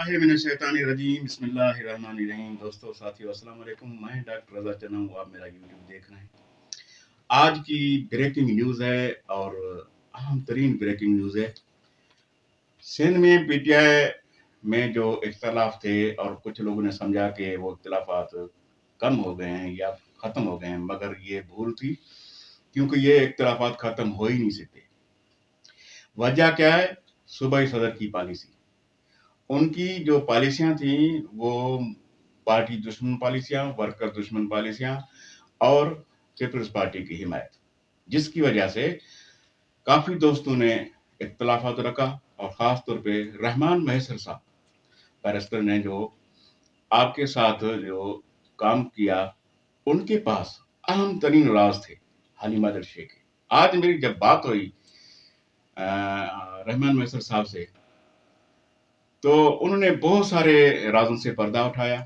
बिस्मिल्लाहिर्रहमानिर्रहीम बिस्मिल्लाहिर्रहमानिर्रहीम। दोस्तों साथियों अस्सलाम वालेकुम। मैं डॉक्टर रजा चन्ना हूँ, आप मेरा यूट्यूब देख रहे हैं। आज की ब्रेकिंग न्यूज़ है और अहम तरीन ब्रेकिंग न्यूज़ है। सिंध में पीटीआई में जो इख्तलाफ थे और कुछ लोगों ने समझा कि वो इख्तलाफात कम हो गए हैं या ख़त्म हो गए हैं, मगर ये भूल थी, क्योंकि ये इख्तलाफात ख़त्म हो ही नहीं सकते। वजह क्या है? सूबाई सदर की पॉलिसी। उनकी जो पॉलिसियां थी वो पार्टी दुश्मन पॉलिसियां, वर्कर दुश्मन पॉलिसियां और पीपल्स पार्टी की हिमायत, जिसकी वजह से काफी दोस्तों ने इख्तलाफात रखा और खास तौर पे रहमान महसर साहब बैरिस्टर ने जो आपके साथ जो काम किया, उनके पास अहम तरीन राज थे हलीमा दर्शे के। आज मेरी जब बात हुई रहमान महसर साहब से, तो उन्होंने बहुत सारे राजों से पर्दा उठाया।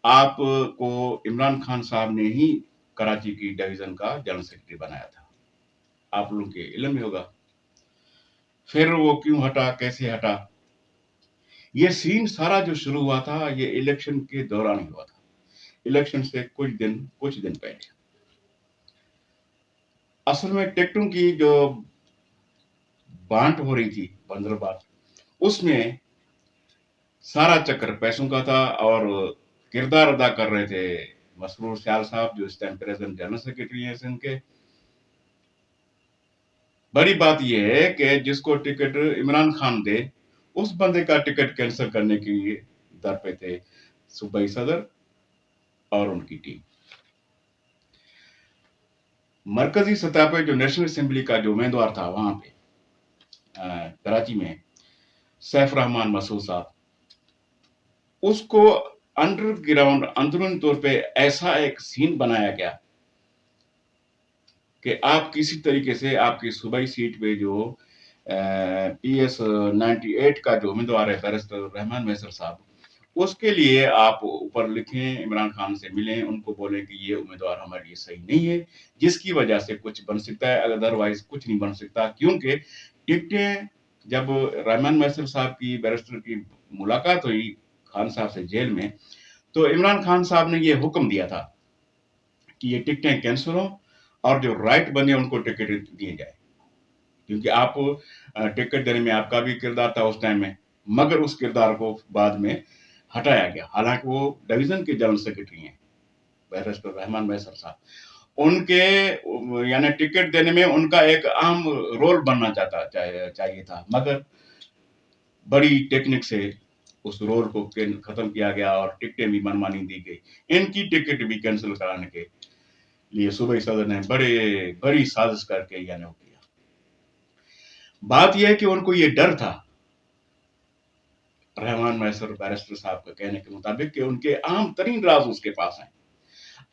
आपको इमरान खान साहब ने ही कराची की डिवीजन का जनरल सेक्रेटरी बनाया था, आप लोगों के इल्म में होगा। फिर वो क्यों हटा, कैसे हटा, ये सीन सारा जो शुरू हुआ था ये इलेक्शन के दौरान ही हुआ था, इलेक्शन से कुछ दिन पहले। असल में टिकटों की जो बांट हो रही थी, बंदरबांट, उसमें सारा चक्कर पैसों का था और किरदार अदा कर रहे थे मसरूर सियाल साहब, जो इस टाइम प्रेजेंट जनरल सेक्रेटरी हैं सिंध के। बड़ी बात यह है कि जिसको टिकट इमरान खान दे, उस बंदे का टिकट कैंसिल करने के लिए दर पे थे सूबाई सदर और उनकी टीम। मरकजी सतह पे जो नेशनल असेंबली का जो उम्मीदवार था वहां पे कराची में, सैफ रहमान मसूद साहब, उसको अंडरग्राउंड अंदरूनी तौर पे ऐसा एक सीन बनाया गया कि आप किसी तरीके से आपकी सूबाई सीट पे जो PS 98 का जो उम्मीदवार है बैरिस्टर रहमान महसर साहब, उसके लिए आप ऊपर लिखें, इमरान खान से मिलें, उनको बोलें कि ये उम्मीदवार हमारे लिए सही नहीं है, जिसकी वजह से कुछ बन सकता है, अदरवाइज कुछ नहीं बन सकता। क्योंकि टिकटें जब रहमान महसर साहब की बैरिस्टर की मुलाकात हुई खान साहब से जेल में, तो इमरान खान साहब ने ये हुक्म दिया था कि ये टिकटें कैंसिल हो और जो राइट बने उनको टिकट दिए जाए, क्योंकि आप टिकट देने में आपका भी किरदार था उस टाइम में, मगर उस किरदार को बाद में हटाया गया। हालांकि वो डिवीजन के जनरल सेक्रेटरी हैं बैरिस्टर रहमान महसर साहब, उनके यानी टिकट देने में उनका एक अहम रोल बनना चाहिए था, मगर बड़ी टेक्निक से उस रोल को खत्म किया गया और टिकटें भी मनमानी दी गई। इनकी टिकट भी कैंसिल कराने के लिए सूबाई सदर ने बड़ी साजिश करके यानी वो किया। बात यह है कि उनको ये डर था रहमान महसर बैरिस्टर साहब का कहने के मुताबिक कि उनके अहम तरीन राज उसके पास हैं,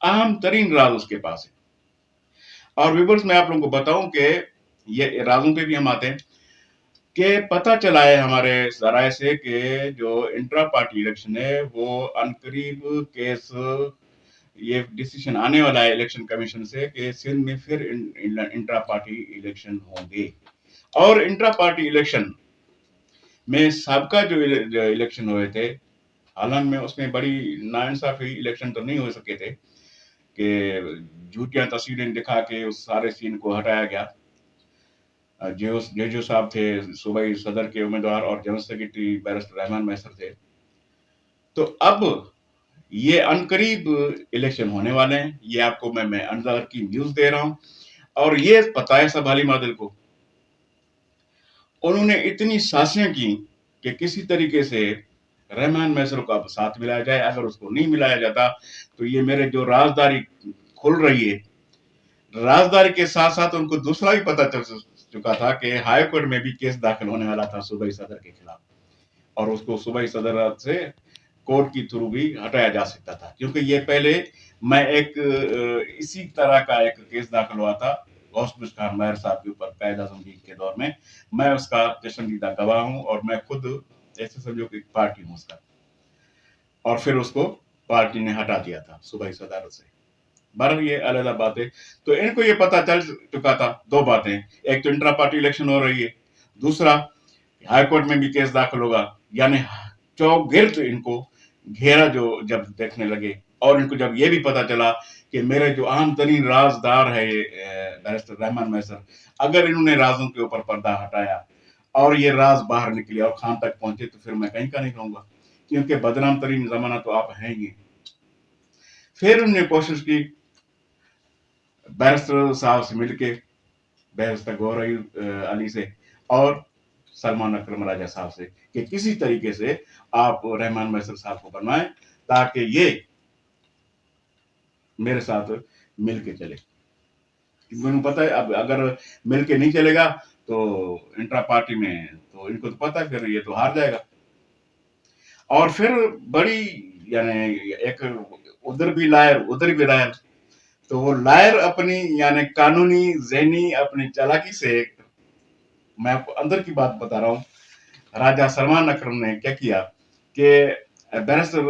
अहम तरीन राज उसके पास है। और विवर्स मैं आप लोगों को बताऊं कि ये राजों पे भी हम आते हैं कि पता चला है हमारे जराए से कि जो इंट्रा पार्टी इलेक्शन है वो अनकरीब केस ये डिसीजन आने वाला है इलेक्शन कमीशन से कि सिंध में फिर इंट्रा पार्टी इलेक्शन होंगे। और इंट्रा पार्टी इलेक्शन में सबका जो इलेक्शन हुए थे, हालांकि में उसमें बड़ी नाइंसाफी इलेक्शन तो नहीं हो सके थे कि झूठियां तस्वीरें दिखा के उस सारे सीन को हटाया गया। जो साहब थे सूबाई सदर के उम्मीदवार और general secretary barrister Rahman Mahsar थे। तो अब ये अनकरीब इलेक्शन होने वाले हैं, ये आपको मैं अंदर की न्यूज दे रहा हूं। और ये पता है सब हलीमा दिल को, उन्होंने इतनी साजिशें की कि किसी तरीके से रहमान महसर को अब साथ मिलाया जाए। अगर उसको नहीं मिलाया जाता तो ये मेरे जो राजदारी खुल रही है, राजदारी के साथ साथ उनको दूसरा भी पता चल चुका था कि हाई कोर्ट में भी केस दाखिल होने वाला था सूबाई सदर के खिलाफ, और उसको सूबाई सदर से कोर्ट की थ्रू भी हटाया जा सकता था। क्योंकि ये पहले मैं एक इसी तरह का एक केस दाखिल हुआ था गौस खान महर साहब के ऊपर कायद आजम के दौर में, मैं उसका पसंदीदा गवाह हूं और मैं खुद ऐसे समझो कि पार्टी हूं उसका, और फिर उसको पार्टी ने हटा दिया था सूबाई सदर से। बहरहाल ये अलग बात है। तो इनको ये पता चल चुका था दो बातें, एक तो इंट्रा पार्टी इलेक्शन हो रही है, दूसरा हाई कोर्ट में भी केस दाखिल होगा यानी चौगिर्द इनको घेरा जो जब देखने लगे, और इनको जब ये भी पता चला कि मेरे जो अहम तरीन राजदार है बैरिस्टर रहमान मैसर, अगर इन्होंने राजों के ऊपर पर्दा हटाया और ये राज बाहर निकले और खान तक पहुंचे तो फिर मैं कहीं का नहीं रहूंगा, क्योंकि बदनाम तरीन जमाना तो आप हैं ही। फिर उन्होंने कोशिश की बैरिस्टर साहब से मिलके, बैरिस्टर गौहर अली से और सलमान अकरम राजा साहब से, कि किसी तरीके से आप रहमान मैसर साहब को बनवाएं ताकि ये मेरे साथ मिल के चले। क्योंकि पता है अब अगर मिल के नहीं चलेगा तो इंट्रा पार्टी में तो इनको तो पता है फिर ये तो हार जाएगा। और फिर बड़ी यानी एक उधर भी लायर उधर भी लायर, तो वो लायर अपनी यानी कानूनी जहनी अपनी चालाकी से, मैं आपको अंदर की बात बता रहा हूँ, राजा सलमान अकरम ने क्या किया कि बैरिस्टर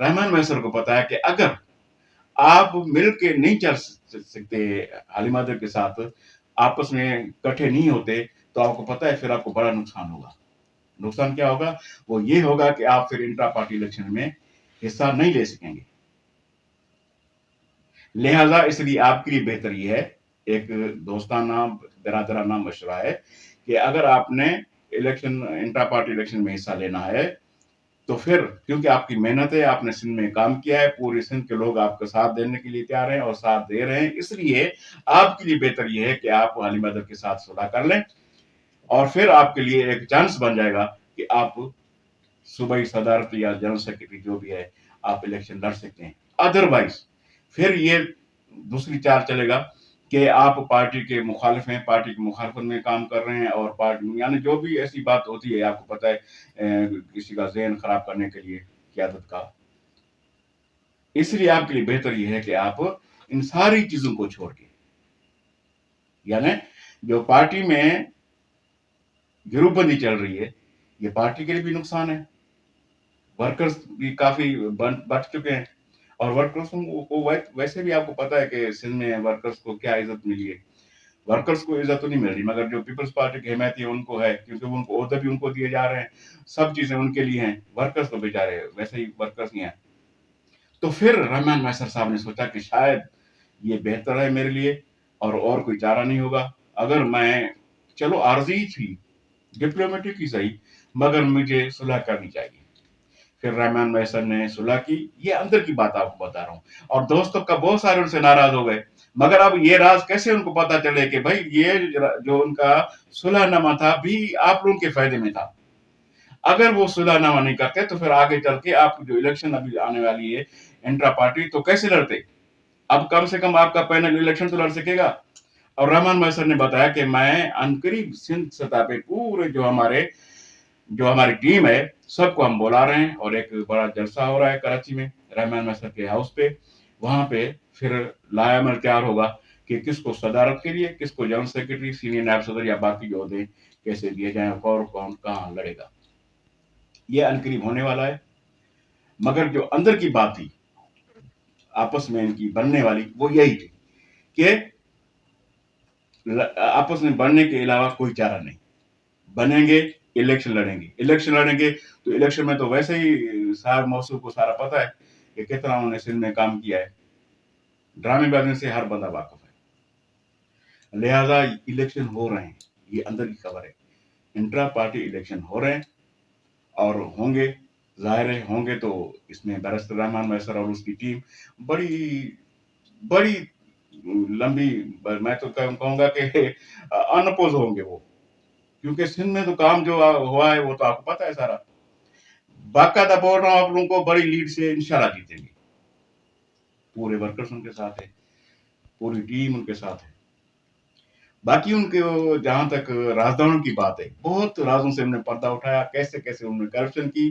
रहमान मैसर को पता है कि अगर आप मिल के नहीं चल सकते हालिमादर के साथ, आपस में इकट्ठे नहीं होते, तो आपको पता है फिर आपको बड़ा नुकसान होगा। नुकसान क्या होगा? वो ये होगा कि आप फिर इंट्रा पार्टी इलेक्शन में हिस्सा नहीं ले सकेंगे। लिहाजा इसलिए आपके लिए बेहतर ये है, एक दोस्ताना बिरादराना मशवरा है कि अगर आपने इलेक्शन इंट्रा पार्टी इलेक्शन में हिस्सा लेना है तो फिर, क्योंकि आपकी मेहनत है, आपने सिंध में काम किया है, पूरे सिंध के लोग आपका साथ देने के लिए तैयार हैं और साथ दे रहे हैं, इसलिए आपके लिए बेहतर यह है कि आप हालिमादर के साथ सुलह कर लें और फिर आपके लिए एक चांस बन जाएगा कि आप सूबाई सदारत या जनरल सेक्रेटरी जो भी है आप इलेक्शन लड़ सकते हैं। अदरवाइज फिर ये दूसरी चाल चलेगा कि आप पार्टी के मुखालिफ हैं, पार्टी की मुखालफत में काम कर रहे हैं और पार्टी यानी जो भी ऐसी बात होती है, आपको पता है किसी का ज़हन खराब करने के लिए क़यादत का। इसलिए आपके लिए बेहतर ये है कि आप इन सारी चीज़ों को छोड़ के, यानी जो पार्टी में गिरोहबंदी चल रही है, ये पार्टी के लिए भी नुकसान है। वर्कर्स भी काफ़ी बढ़ चुके हैं और वर्कर्स को वैसे भी आपको पता है कि सिंध में वर्कर्स को क्या इज्जत मिली है। वर्कर्स को इज्जत तो नहीं मिल रही, मगर जो पीपल्स पार्टी के हिमायती है उनको है, क्योंकि उनको ओहदे भी उनको दिए जा रहे हैं, सब चीजें उनके लिए हैं। वर्कर्स तो बेचारे वैसे ही वर्कर्स ही हैं। तो फिर रहमान मैसर साहब ने सोचा कि शायद ये बेहतर है मेरे लिए और कोई चारा नहीं होगा। अगर मैं, चलो आर्जी थी, डिप्लोमेटिक ही सही, मगर मुझे सुलह करनी चाहिए। फिर रहमान मैसर ने सुलह की। ये अंदर की बात आपको बता रहा हूँ। और दोस्तों का बहुत सारे उनसे नाराज हो गए, मगर अब ये राज कैसे उनको पता चले कि भाई ये जो उनका सुलहनामा था भी आप लोगों के फायदे में था। अगर वो सुलहनामा नहीं करते तो फिर आगे चल के आप जो इलेक्शन अभी आने वाली है इंट्रा पार्टी, तो कैसे लड़ते? अब कम से कम आपका पैनल इलेक्शन तो लड़ सकेगा। और रहमान मैसर ने बताया कि मैं अनकरीब सिंध सतह पे पूरे जो हमारी टीम है सबको हम बुला रहे हैं और एक बड़ा जलसा हो रहा है कराची में रहमान मैसर के हाउस पे। वहां पे फिर लायामल तैयार होगा कि किसको सदारत के लिए, किसको जनरल सेक्रेटरी, सीनियर नायब सदर या बाकी जो होते कैसे दिए जाए और कौन कहाँ लड़ेगा, ये अनकरीब होने वाला है। मगर जो अंदर की बात थी आपस में इनकी बनने वाली, वो यही थी कि आपस में बनने के अलावा कोई चारा नहीं। बनेंगे, इलेक्शन लड़ेंगे तो इलेक्शन में तो वैसे ही साहब मौसू को सारा पता है कि कितना उन्होंने सिंध में काम किया है। ड्रामेबाजी से हर बंदा वाकिफ है। लिहाजा इलेक्शन हो रहे हैं, ये अंदर की खबर है। इंट्रा पार्टी इलेक्शन हो रहे हैं और होंगे, जाहिर है होंगे, तो इसमें बैरिस्टर रहमान मैसर और उसकी टीम बड़ी बड़ी लंबी, मैं तो कहूंगा कि अनअपोज होंगे वो, क्योंकि सिंध में तो काम जो हुआ है वो तो आपको पता है सारा। बाकायदा बोल रहा हूँ आप लोगों को, बड़ी लीड से इंशाल्लाह जीतेंगे। पूरे वर्कर्स उनके साथ है, पूरी टीम उनके साथ है। बाकी उनके जहां तक राजदारों की बात है, बहुत राजों से हमने पर्दा उठाया, कैसे कैसे उन्होंने करप्शन की,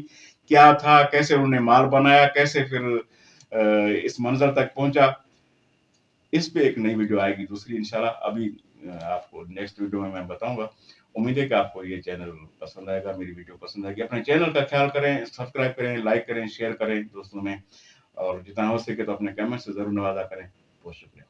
क्या था, कैसे उन्होंने माल बनाया, कैसे फिर इस मंजर तक पहुंचा। इस पे एक नई वीडियो आएगी दूसरी इंशाल्लाह। अभी आपको नेक्स्ट वीडियो में मैं बताऊंगा। उम्मीद है कि आपको ये चैनल पसंद आएगा, मेरी वीडियो पसंद आएगी। अपने चैनल का ख्याल करें, सब्सक्राइब करें, लाइक करें, शेयर करें दोस्तों में, और जितना हो सके तो अपने कमेंट से जरूर नवाजा करें। बहुत शुक्रिया।